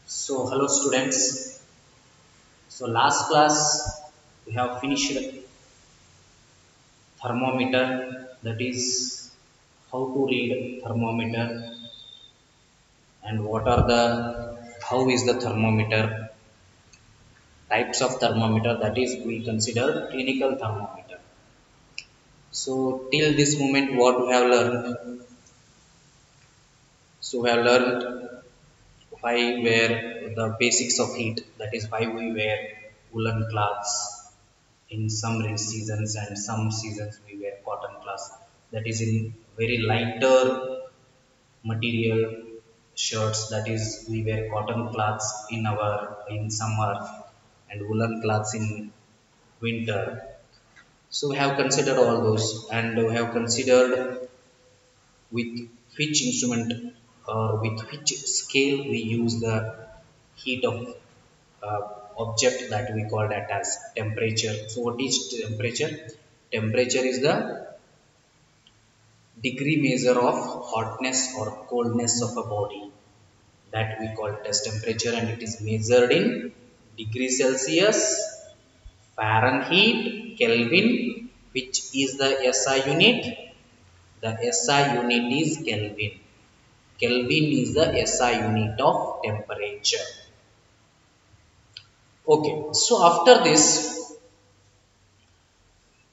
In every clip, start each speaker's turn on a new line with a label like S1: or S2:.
S1: So, hello students. So, last class we have finished thermometer, that is how to read thermometer and what are the how is the thermometer, types of thermometer, that is we consider clinical thermometer. So, till this moment what we have learned? So, we have learned why wear the basics of heat, that is why we wear woolen cloths in some rain seasons and some seasons we wear cotton cloths, that is in very lighter material shirts, that is we wear cotton cloths in summer and woolen cloths in winter. So we have considered all those and we have considered with which instrument or with which scale we use the heat of uh, object, that we call that as temperature. So what is temperature? Temperature is the degree measure of hotness or coldness of a body, that we call it as temperature, and it is measured in degree Celsius, Fahrenheit, Kelvin, which is the SI unit. The SI unit is Kelvin. Kelvin is the SI unit of temperature. Okay, so after this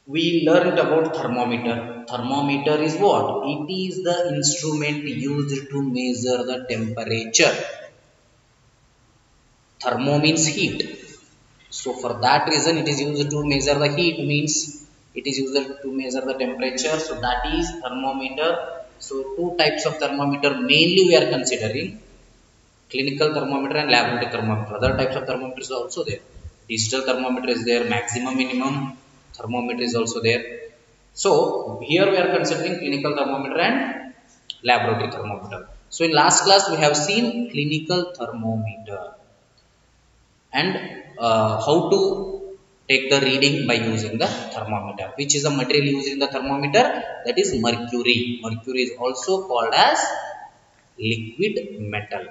S1: we learned about thermometer. Thermometer is what? It is the instrument used to measure the temperature. Thermo means heat. So for that reason it is used to measure the heat, means it is used to measure the temperature. So that is thermometer. So two types of thermometer mainly we are considering: clinical thermometer and laboratory thermometer. Other types of thermometers are also there. Digital thermometer is there, maximum minimum thermometer is also there. So here we are considering clinical thermometer and laboratory thermometer. So in last class we have seen clinical thermometer and how to take the reading by using the thermometer. Which is the material used in the thermometer? That is mercury. Mercury is also called as liquid metal.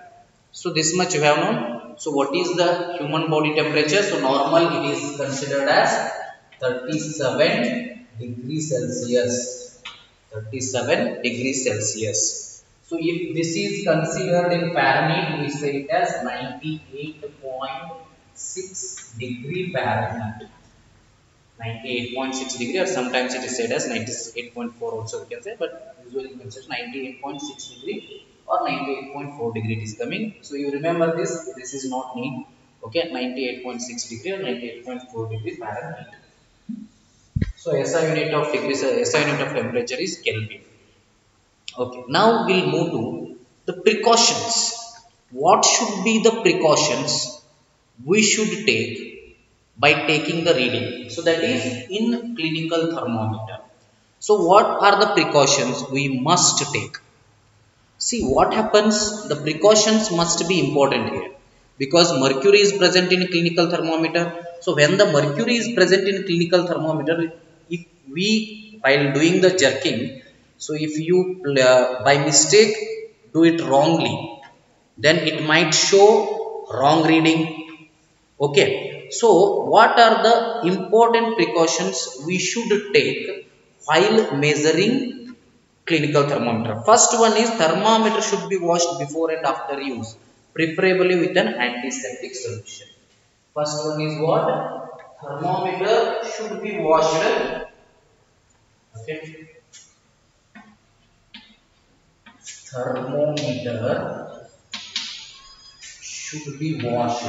S1: So this much you have known. So what is the human body temperature? So normal it is considered as 37 degrees Celsius. 37 degrees Celsius. So if this is considered in Fahrenheit, we say it as 98.6 degree Fahrenheit. 98.6 degree, or sometimes it is said as 98.4 also we can say, but usually consider 98.6 degree or 98.4 degree it is coming. So you remember this is not need. Okay, 98.6 degree or 98.4 degree Fahrenheit. So SI unit of degrees, SI unit of temperature is Kelvin. Okay, now we'll move to the precautions. What should be the precautions we should take by taking the reading? So that is in clinical thermometer. So what are the precautions we must take? See what happens, the precautions must be important here because mercury is present in clinical thermometer. So when the mercury is present in clinical thermometer, if we while doing the jerking, so if you by mistake do it wrongly, then it might show wrong reading. Okay, so what are the important precautions we should take while measuring clinical thermometer? First one is thermometer should be washed before and after use, preferably with an antiseptic solution. First one is what? Thermometer should be washed. Okay. Thermometer should be washed.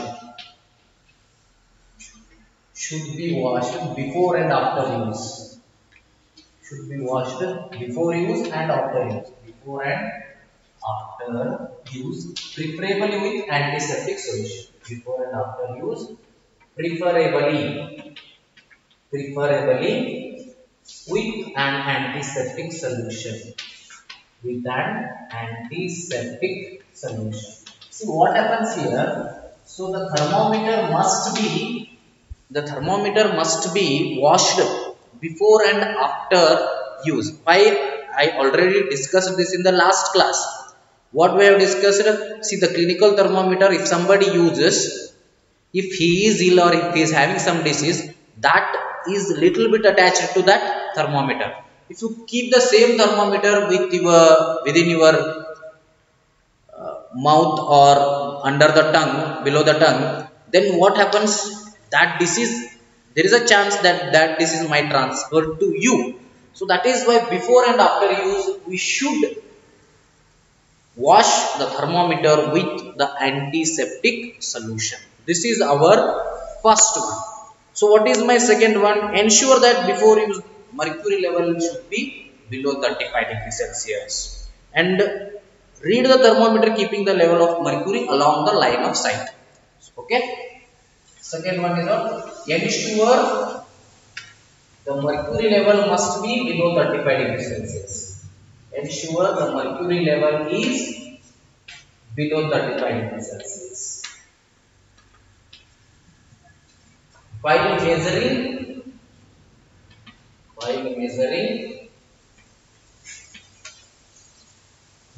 S1: Should be washed before and after use. Should be washed before use and after use. Before and after use, preferably with antiseptic solution. Before and after use, preferably with an antiseptic solution. With an antiseptic solution. See what happens here. So the thermometer must be washed before and after use. Why? I already discussed this in the last class. What we have discussed, see the clinical thermometer, if somebody uses, if he is ill or if he is having some disease, that is little bit attached to that thermometer. If you keep the same thermometer within your mouth or under the tongue, below the tongue, then what happens, that disease, there is a chance that that disease might transfer to you. So that is why before and after use we should wash the thermometer with the antiseptic solution. This is our first one. So what is my second one? Ensure that before use mercury level should be below 35 degrees Celsius, and read the thermometer keeping the level of mercury along the line of sight. Okay. Second one is ensure the mercury level must be below 35 degrees Celsius. Ensure the mercury level is below 35 degrees Celsius. While measuring,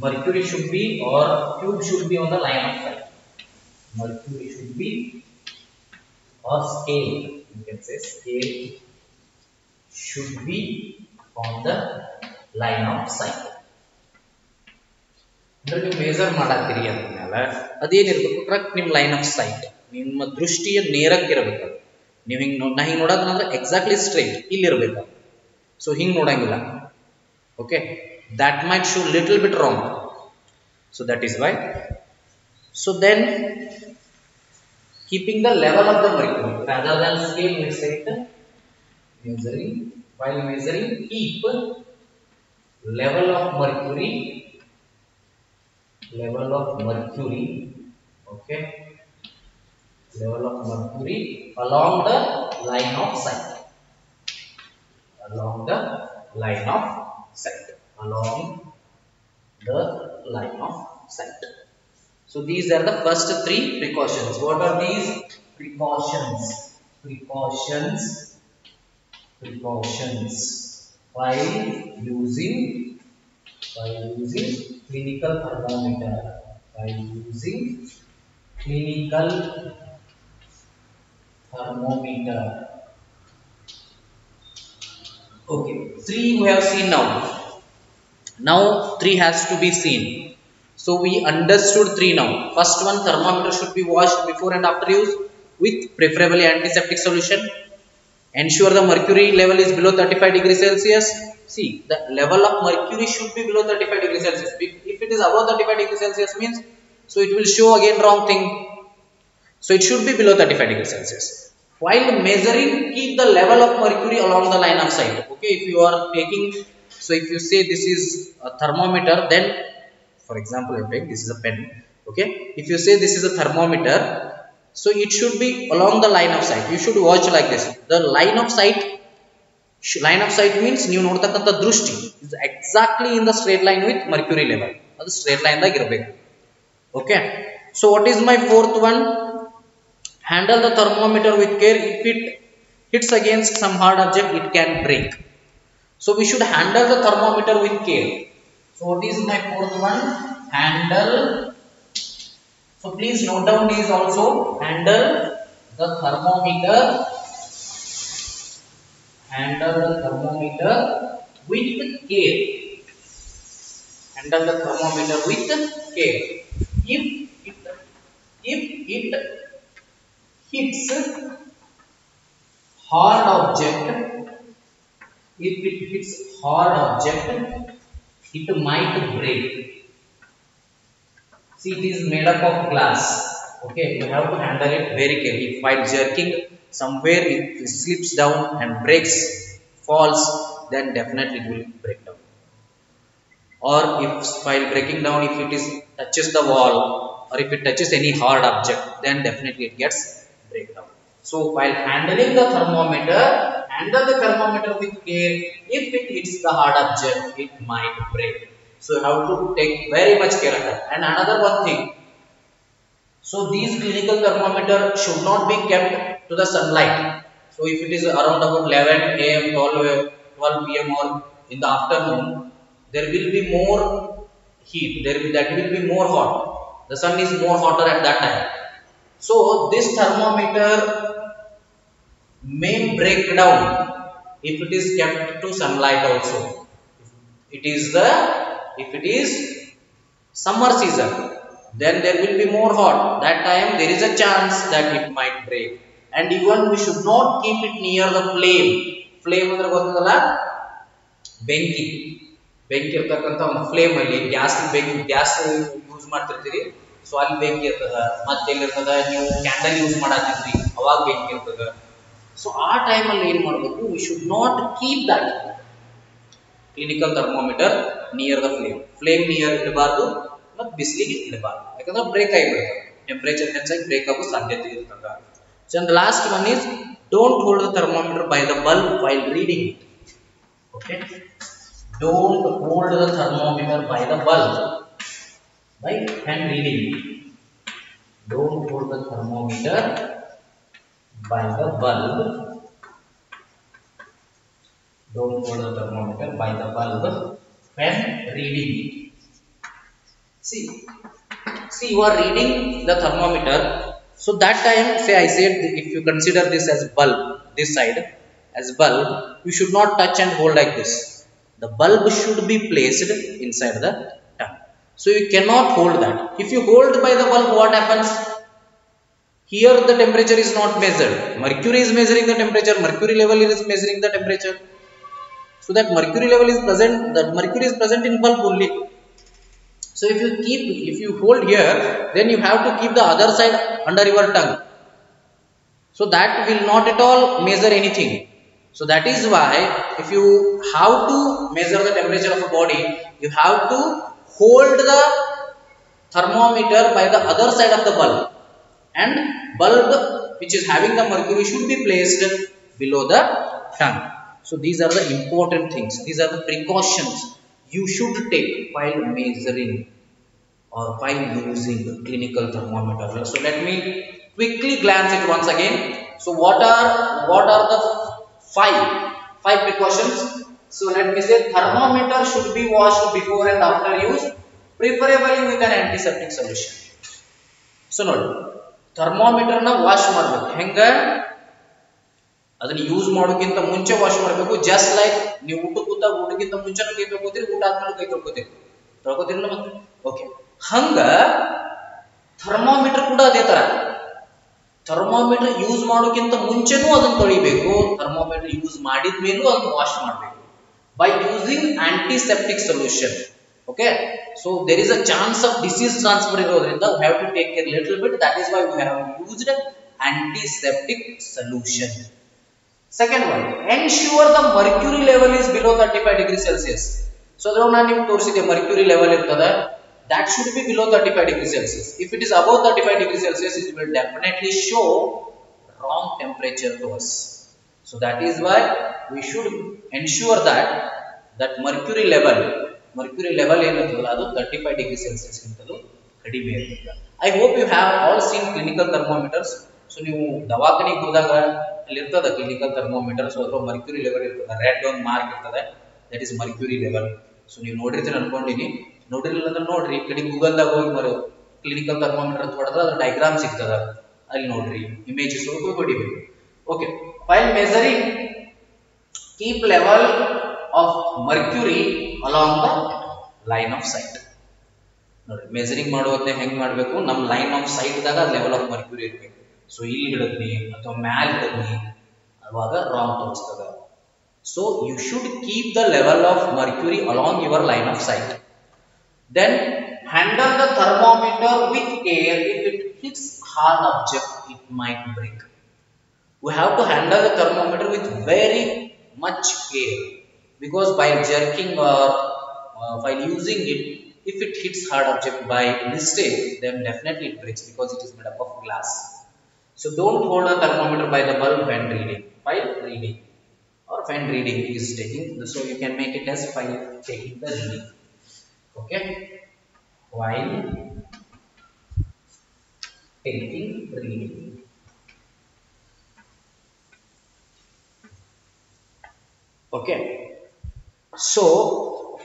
S1: mercury should be, or tube should be on the line of sight. Mercury should be, or scale, you can say scale should be on the line of sight. ಅಂದ್ರೆ ನೀವು measure ಮಾಡಾಕ್ತಿರಿ ಅಂದ್ಮೇಲೆ ಅದೇನಿರ್ಬೇಕು, correct ನಿಮ್ಮ line of sight, ನಿಮ್ಮ ದೃಷ್ಟಿಯ ನೇರಕ್ಕಿರಬೇಕು. ನೀವು ನಾ ಹಿಂಗೆ ನೋಡೋದಂದ್ರೆ ಎಕ್ಸಾಕ್ಟ್ಲಿ ಸ್ಟ್ರೈಟ್ ಇಲ್ಲಿರ್ಬೇಕು. ಸೊ ಹಿಂಗೆ ನೋಡಂಗಿಲ್ಲ. Okay, that might show little bit wrong. So that is why. So then keeping the level of the mercury rather than scale, we say it measuring. While measuring, keep level of mercury, okay, level of mercury along the line of sight, along the line of sight. So these are the first three precautions. What are these precautions? While using clinical thermometer. Okay, three we have seen now. Now 3 has to be seen. So we understood 3 now. First one, thermometer should be washed before and after use with preferably antiseptic solution. Ensure the mercury level is below 35 degrees Celsius. See, the level of mercury should be below 35 degrees Celsius. If it is above 35 degrees Celsius means, so it will show again wrong thing. So it should be below 35 degrees Celsius. While measuring, keep the level of mercury along the line of sight. Okay, if you are taking, so if you say this is a thermometer, then for example you take this is a pen. Okay, if you say this is a thermometer, so it should be along the line of sight. You should watch like this. The line of sight means ನೀವು ನೋಡ್ತಕ್ಕಂತ ದೃಷ್ಟಿ is exactly in the straight line with mercury level. ಅದು straight line ದಾಗ ಇರಬೇಕು. Okay, so what is my fourth one? Handle the thermometer with care. If it hits against some hard object, it can break. So we should handle the thermometer with care. So what is my fourth one? Handle. So please note down these also. Handle the thermometer. With care. Handle the thermometer with care. If it hits hard object, it might break. See, it is made up of glass. Okay, you have to handle it very carefully. While jerking, somewhere it slips down and breaks, falls, then definitely it will break down. Or if while breaking down, if it touches the wall, or if it touches any hard object, then definitely it gets break down. So while handling the thermometer, handle the thermometer with care. If it hits the hard object, it might break. So you have to take very much care of that. And another one thing, so these clinical thermometer should not be kept to the sunlight. So if it is around about 11 am, 12 pm or in the afternoon, there will be more heat, that will be more hot. The sun is more hotter at that time. So this thermometer may break down if it is kept to sunlight also. If it is summer season, then there will be more hot. That time there is a chance that it might break. And even we should not keep it near the flame. Flame ಅಂದ್ರೆ ಗೊತ್ತಲ್ಲ, ಬೆಂಕಿ ಇರ್ತಕ್ಕಂಥ ಒಂದು flame ಅಲ್ಲಿ gas use ಮಾಡ್ತಿರ್ತೀರಿ. So ಅಲ್ಲಿ ಬೆಂಕಿ ಇರ್ತದ, ಮತ್ತೆ ಎಲ್ಲಿರ್ತದ ನೀವು ಕ್ಯಾಂಡಲ್ ಯೂಸ್ ಮಾಡಾತಿರ್ತೀರಿ, ಅವಾಗ ಬೆಂಕಿ ಇರ್ತದ. ಸೊ ಆ ಟೈಮ್ ಅಲ್ಲಿ ಏನ್ ಮಾಡಬೇಕು, we should not keep that clinical thermometer near the flame near ಇಡಬಾರ್ದು, ಮತ್ತು ಬಿಸಿಲಿಗೆ ಇಡಬಾರ್ದು. ಯಾಕಂದ್ರೆ ಬ್ರೇಕ್ ಆಗಿಬಿಡ್ತದೆ, ಟೆಂಪರೇಚರ್ ಹೆಚ್ಚಾಗಿ ಬ್ರೇಕ್ ಆಗೋ ಸಾಧ್ಯತೆ ಇರ್ತದೆ. So and last one is don't hold the thermometer by the bulb while reading it. Okay, don't hold the thermometer by the bulb when reading it. Don't hold the thermometer by the bulb. Don't hold the thermometer by the bulb when reading it. See, you are reading the thermometer. So that time, say I said, if you consider this as bulb, this side as bulb, you should not touch and hold like this. The bulb should be placed inside the tongue. So you cannot hold that. If you hold by the bulb, what happens? Here the temperature is not measured. Mercury is measuring the temperature. Mercury level is measuring the temperature. So that mercury level is present. That mercury is present in bulb only. So if you hold here, then you have to keep the other side under your tongue. So that will not at all measure anything. So that is why if you have to measure the temperature of a body, you have to hold the thermometer by the other side of the bulb, and bulb which is having the mercury should be placed below the tongue. So these are the important things. These are the precautions you should take while measuring or while using clinical thermometer. So let me quickly glance it once again. So what are the five precautions? So let me say, thermometer should be washed before and after use, preferably with an antiseptic solution. So ನೋಡಿ, thermometer ನ wash ಮಾಡಬೇಕು. ಹೆಂಗ ಅದನ್ನ use ಮಾಡೋಕ್ಕಿಂತ ಮುಂಚೆ wash ಮಾಡಬೇಕು. Just like ನೀವು ಊಟಕ್ಕಿಂತ ಮುಂಚೆನೂ ಕೈ ತೊಳ್ಕೊತೀರಿ, ಊಟ ಆದ್ಮೇಲೆ ಕೈ ತೊಳ್ಕೊತೀರಿ ಮತ್ತೆ. ಓಕೆ, ಹಂಗ ಥರ್ಮೋಮೀಟರ್ ಕೂಡ ಅದೇ ತರ. ಥರ್ಮೋಮೀಟರ್ ಯೂಸ್ ಮಾಡೋಕ್ಕಿಂತ ಮುಂಚೆನೂ ಅದನ್ನ ತೊಳಿಬೇಕು, ಥರ್ಮೋಮೀಟರ್ ಯೂಸ್ ಮಾಡಿದ ಮೇಲೂ ಅದನ್ನ ವಾಶ್ ಮಾಡಬೇಕು by using antiseptic solution. Okay, so there is a chance of disease transfer irodrinda we have to take care little bit. That is why we have used antiseptic solution. Second one, ensure the mercury level is below 35 degrees Celsius. So adra ನಾನು ನಿಮಗೆ ತೋರಿಸಿದೆ mercury level ಇರ್ತದೆ, that should be below 35 degrees Celsius. If it is above 35 degrees Celsius, it will definitely show wrong temperature to us. So that is why we should ensure that mercury level ಏನಿರ್ತದಲ್ಲ ಅದು 35 degrees Celsius ಗಿಂತಲೂ ಕಡಿಮೆ ಇರ್ತದೆ. I hope you have all seen clinical thermometers. So ನೀವು ದವಾಖಾನೆಗೆ ಹೋದಾಗ ಅಲ್ಲಿ ಇರ್ತದೆ clinical thermometer. So ಅದರ mercury level ಇರ್ತದೆ, ರೆಡ್ ಒಂದು ಮಾರ್ಕ್ ಇರ್ತದೆ, that is mercury level. So ನೀವು ನೋಡಿರ್ತೀರ ಅನ್ಕೊಂಡಿನಿ, ನೋಡಿರಲಿಲ್ಲ ಅಂದ್ರೆ ನೋಡ್ರಿ, ಈ ಕಡೆ ಗೂಗಲ್ದಾಗ ಹೋಗಿ ಕ್ಲಿನಿಕಲ್ ಥರ್ಮೋಮೀಟರ್ ಅಂತ ಹೊಡೆದ್ರೆ ಅದ್ರ ಡಯಾಗ್ರಾಮ್ ಸಿಗ್ತದ, ಅಲ್ಲಿ ನೋಡ್ರಿ, ಇಮೇಜಸ್ ಹೊಡಿಬೇಕು. Okay, while measuring, keep level of mercury along the line of sight. ನೋಡ್ರಿ, ಮೆಜರಿಂಗ್ ಮಾಡುವಾಗ ಹೆಂಗ್ ಮಾಡಬೇಕು, ನಮ್ಮ ಲೈನ್ ಆಫ್ ಸೈಟ್ ದಾಗ ಲೆವೆಲ್ ಆಫ್ ಮರ್ಕ್ಯೂರಿ ಇರಬೇಕು. ಸೊ ಇಲ್ಲಿ ಹಿಡಿದ್ನಿ ಅಥವಾ ಮ್ಯಾಲ್ ಹಿಡಿದ್ನಿ ಅವಾಗ ರಾಂಗ್ ತೋರಿಸ್ತದ. So you should keep the level of mercury along your line of sight. Then handle the thermometer with care. If it hits hard object, it might break. We have to handle the thermometer with very much care, because while jerking or while using it, if it hits hard object by mistake, then definitely it breaks, because it is made up of glass. So don't hold a thermometer by the bulb when reading, while reading, or when reading is taking. So you can make it as while taking the reading. Okay, while taking reading. Okay, so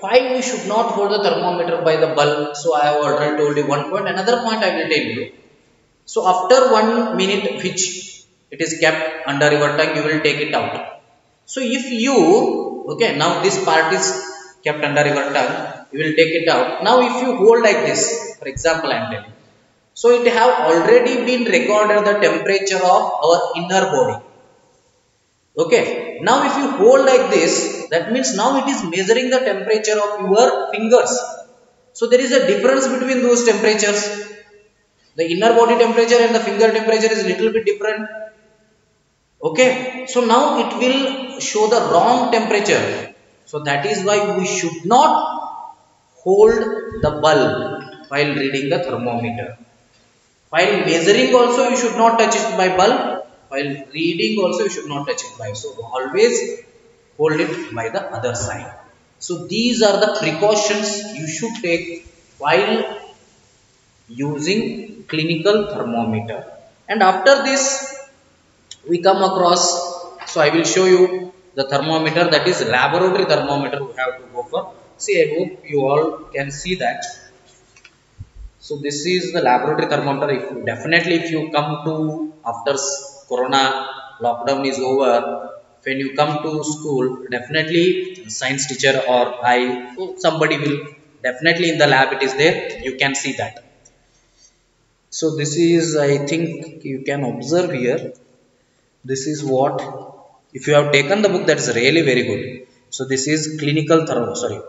S1: Why we should not hold the thermometer by the bulb? So I have already told you one point. Another point I will tell you. So after 1 minute which it is kept under your tongue, you will take it out. So if you, okay, now this part is kept under your tongue, you will take it out. Now if you hold like this, for example I am telling, so it have already been recorded the temperature of our inner body. Okay, now if you hold like this, that means now it is measuring the temperature of your fingers. So there is a difference between those temperatures. The inner body temperature and the finger temperature is little bit different. Okay, so now it will show the wrong temperature. So that is why we should not hold the bulb while reading the thermometer. While measuring also you should not touch it by bulb. While reading also you should not touch it by. So always hold it by the other side. So these are the precautions you should take while using clinical thermometer. And after this we come across, so I will show you the thermometer, that is laboratory thermometer we have to go for. See, I hope you all can see that. So this is the laboratory thermometer. If you come to after corona lockdown is over, when you come to school, definitely science teacher or somebody will definitely in the lab it is there, you can see that. So this is, I think you can observe here, this is what, if you have taken the book, that is really very good. So this is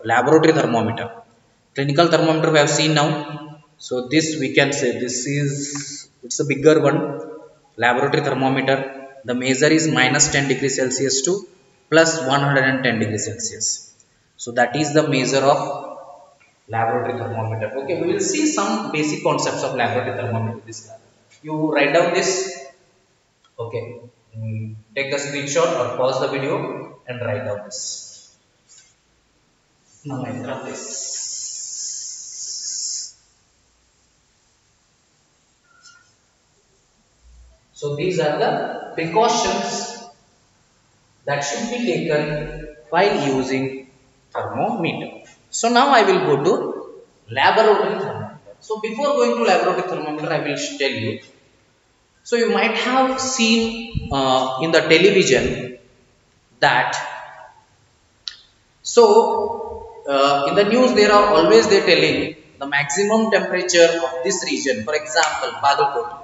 S1: laboratory thermometer. Clinical thermometer we have seen now. So this we can say this is, it's a bigger one, laboratory thermometer. The measure is minus 10 degrees Celsius to plus 110 degrees Celsius. So that is the measure of laboratory thermometer. Okay, we will see some basic concepts of laboratory thermometer this class. You write down this. Okay, take the screenshot or pause the video and write down this. Now I grab this. So these are the precautions that should be taken while using thermometer. So now I will go to laboratory thermometer. So before going to laboratory thermometer, I will tell you. So you might have seen in the television that, in the news there are always they telling the maximum temperature of this region. For example, Bagalkot.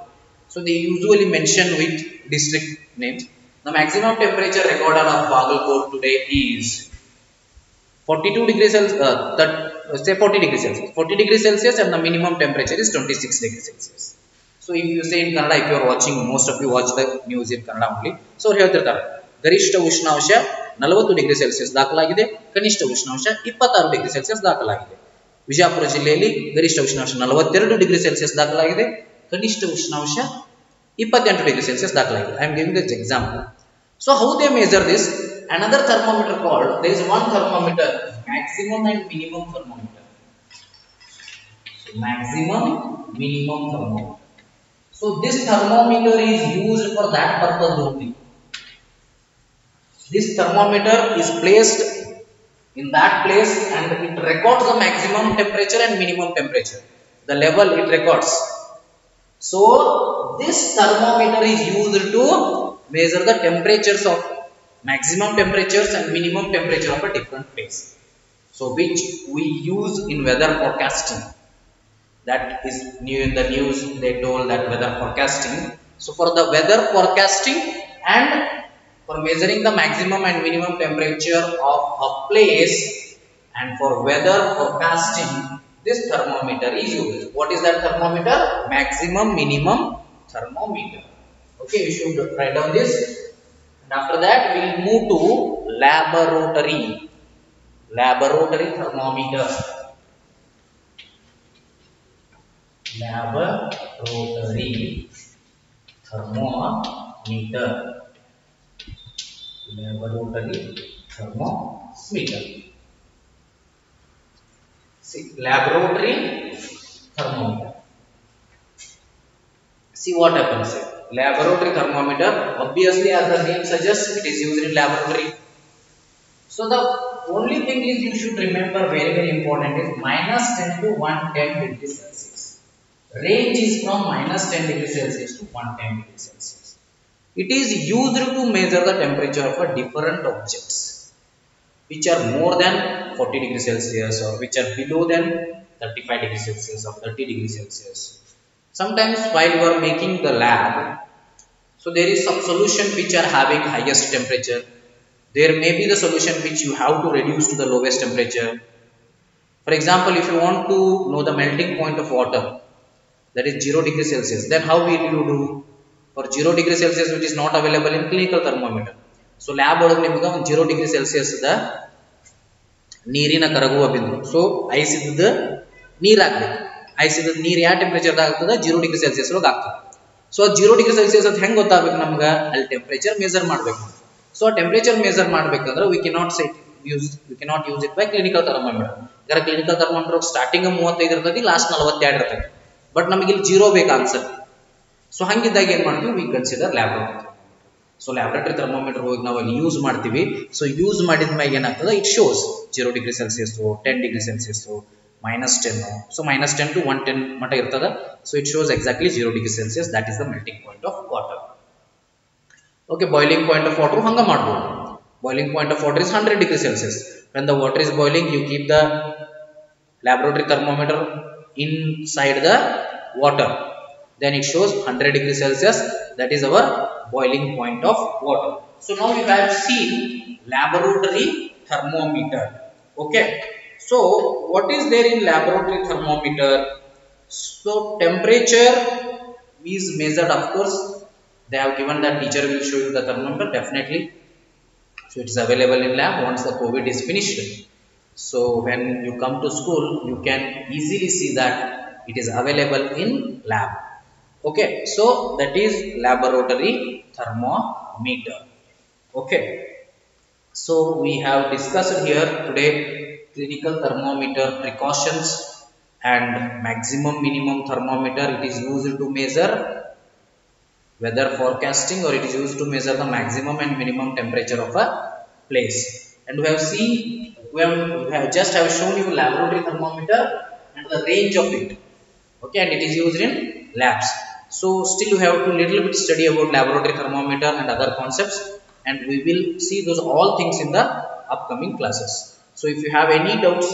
S1: So they usually mention with district name. The maximum temperature recorded of Bagalkot today is 42 degrees Celsius, say 40 degrees Celsius. 40 degrees Celsius and the minimum temperature is 26 degrees Celsius. So if you say in Kannada, if you are watching, most of you watch the news in Kannada only. So ಹೇಳ್ತಿರ್ತಾರೆ ಗರಿಷ್ಠ ಉಷ್ಣಾಂಶ 40 degree Celsius ದಾಖಲಾಗಿದೆ, ಕನಿಷ್ಠ ಉಷ್ಣಾಂಶ 26 degree Celsius ದಾಖಲಾಗಿದೆ. ವಿಜಯಪುರ ಜಿಲ್ಲೆಯಲ್ಲಿ ಗರಿಷ್ಠ ಉಷ್ಣಾಂಶ 42 ಡಿಗ್ರಿ ಸೆಲ್ಸಿಯಸ್ ದಾಖಲಾಗಿದೆ, ಕನಿಷ್ಠ ಉಷ್ಣಾಂಶ 28 ಡಿಗ್ರಿ ಸೆಲ್ಸಿಯಸ್ ದಾಖಲಾಗಿದೆ. I am giving this example. So how they measure this? Another thermometer called, there is one thermometer, maximum and minimum thermometer. So maximum, minimum thermometer. So this thermometer is used for that purpose only. This thermometer is placed in that place and it records the maximum temperature and minimum temperature. The level it records. So this thermometer is used to measure the temperatures of maximum temperatures and minimum temperature of a different place. So which we use in weather forecasting. That is new in the news, they told that weather forecasting. So for the weather forecasting and for measuring the maximum and minimum temperature of a place and for weather forecasting, this thermometer is used. What is that thermometer? Maximum, minimum thermometer. Okay, you should write down this. And after that we will move to laboratory thermometer. Laboratory thermometer. Laboratory thermometer. See, laboratory thermometer. See what happens here. Laboratory thermometer, obviously as the name suggests, it is used in laboratory. So the only thing is you should remember very important is minus 10 to 110 degrees Celsius. Range is from minus 10 degrees Celsius to 110 degrees Celsius. It is used to measure the temperature of a different objects which are more than 40 degrees Celsius or which are below than 35 degrees Celsius or 30 degrees Celsius. Sometimes while you are making the lab, so there is some solution which are having highest temperature. There may be the solution which you have to reduce to the lowest temperature. For example, if you want to know the melting point of water, that is 0 degrees Celsius, then how will you do? For 0 degrees Celsius which is not available in clinical thermometer. So lab ಒಳಗೆ ನಿಮಗೆ 0 degree Celsius the ನೀರಿನ ಕರಗುವ ಬಿಂದು. So ice ಇದ್ದದ ನೀರು ಹಾಕಬೇಕು. Ice ಇದ್ದದ ನೀರು ಯಾವ temperature ದಾಗ ಆಗ್ತದ? 0 ಡಿಗ್ರಿ ಸೆಲ್ಸಿಯಸ್ ಒಳಗೆ ಆಗ್ತದೆ. ಸೊ 0 ಡಿಗ್ರಿ ಸೆಲ್ಸಿಯಸ್ ಅಂತ ಹೆಂಗೆ ಗೊತ್ತಾಗಬೇಕು ನಮ್ಗೆ? ಅಲ್ಲಿ ಟೆಂಪರೇಚರ್ ಮೆಜರ್ ಮಾಡಬೇಕು. ಸೊ ಟೆಂಪರೇಚರ್ ಮೆಜರ್ ಮಾಡಬೇಕಂದ್ರೆ we cannot use it by clinical thermometer. ಇದರ ಕ್ಲಿನಿಕಲ್ ಥರ್ಮೋಮೀಟರ್ ಸ್ಟಾರ್ಟಿಂಗ್ 35 ಇರ್ತದೆ, ಲಾಸ್ಟ್ 42 ಇರ್ತದೆ. ಬಟ್ ನಮಗೆ ಇಲ್ಲಿ 0 ಬೇಕು ಆನ್ಸರ್. ಸೊ ಹಂಗಿದ್ದಾಗ ಏನು ಮಾಡ್ತೀವಿ? we consider laboratory. So laboratory thermometer ಹೋಗಿ ನಾವು ಅಲ್ಲಿ ಯೂಸ್ ಮಾಡ್ತೀವಿ. ಸೊ ಯೂಸ್ ಮಾಡಿದ ಮ್ಯಾಗ ಏನಾಗ್ತದೆ? It shows 0 degree Celsius, 10 degree Celsius, -10. So -10 to 110 ಮಟ್ಟ ಇರ್ತದೆ. So it shows exactly 0 degree Celsius. That is the melting point of water. Okay, boiling point of water ಹಂಗೆ ಮಾಡ್ಬೋದು. Boiling point of water is 100 degree Celsius. When the water is boiling, you keep the laboratory thermometer inside the water, then it shows 100 degrees Celsius. That is our boiling point of water. So now we have seen laboratory thermometer. Okay, so what is there in laboratory thermometer? So temperature is measured, of course they have given that, teacher will show you the thermometer definitely. So it is available in lab once the COVID is finished. So when you come to school, you can easily see that it is available in lab. Okay, so that is laboratory thermometer. Okay, so we have discussed here today clinical thermometer precautions and maximum minimum thermometer. It is used to measure weather forecasting, or it is used to measure the maximum and minimum temperature of a place. And we have seen, we have just shown you laboratory thermometer and the range of it. Okay, and it is used in labs. So still you have to little bit study about laboratory thermometer and other concepts, and we will see those all things in the upcoming classes. So if you have any doubts,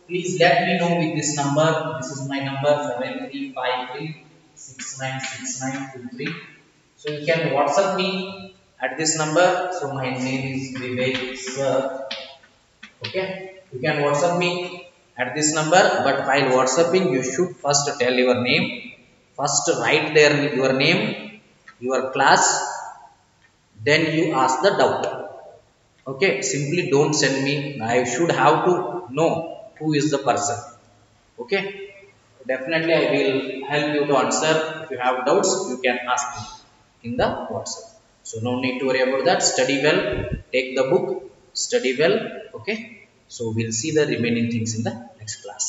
S1: please let me know with this number. This is my number 7353696923. So you can WhatsApp me at this number. So my name is Vivek sir. Okay, you can WhatsApp me at this number, but while WhatsApping you should first tell your name. First write there your name, your class, then you ask the doubt. Okay, simply don't send me. I should have to know who is the person. Okay, definitely I will help you to answer. If you have doubts, you can ask me in the WhatsApp. So no need to worry about that. Study well, take the book, study well. Okay, so we'll see the remaining things in the next class.